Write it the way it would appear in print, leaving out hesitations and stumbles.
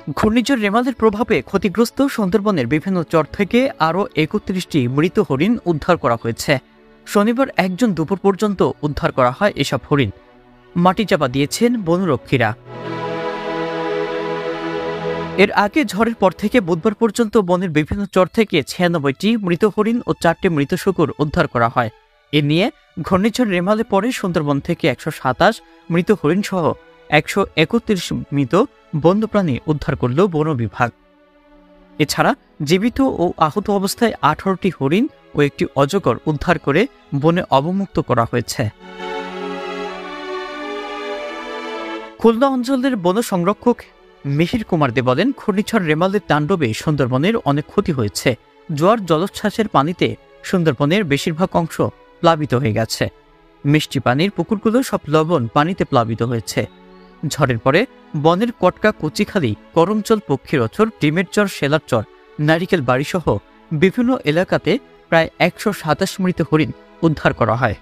ঘূর্ণিঝড় রেমালের প্রভাবে ক্ষতিগ্রস্ত সুন্দরবনের বিভিন্ন চর থেকে আরও ৩১টি মৃত হরিণ উদ্ধার করা হয়েছে। শনিবার একজন দুপুর পর্যন্ত উদ্ধার করা হয় এসব হরিণ। মাটি চাপা দিয়েছেন বনরক্ষীরা। এর আগে ঝড়ের পর থেকে বুধবার পর্যন্ত বনের বিভিন্ন চর থেকে ৯৬টি মৃত হরিণ ও ৪টি মৃত শূকর উদ্ধার করা হয়। এ নিয়ে ঘূর্ণিঝড় রেমালে পরে সুন্দরবন থেকে ১২৭ মৃত হরিণ সহ ১৩১ মৃত বন্যপ্রাণী উদ্ধার করল বন বিভাগ। এছাড়া জীবিত ও আহত অবস্থায় ১৮টি হরিণ ও একটি অজগর উদ্ধার করে বনে অবমুক্ত করা হয়েছে। খুলনা অঞ্চলের বন সংরক্ষক মিহির কুমার দে বলেন, ঘূর্ণিঝড় রেমালের তাণ্ডবে সুন্দরবনের অনেক ক্ষতি হয়েছে। জোয়ার জলোচ্ছ্বাসের পানিতে সুন্দরবনের বেশিরভাগ অংশ প্লাবিত হয়ে গেছে। মিষ্টি পানির পুকুরগুলো সব লবণ পানিতে প্লাবিত হয়েছে। ঝড়ের পরে বনের কটকা, কচিখালী, করমচল, পক্ষীরচর, ডিমের চর, শেলার চর, নারিকেল বাড়িসহ বিভিন্ন এলাকাতে প্রায় ১২৭ মৃত হরিণ উদ্ধার করা হয়।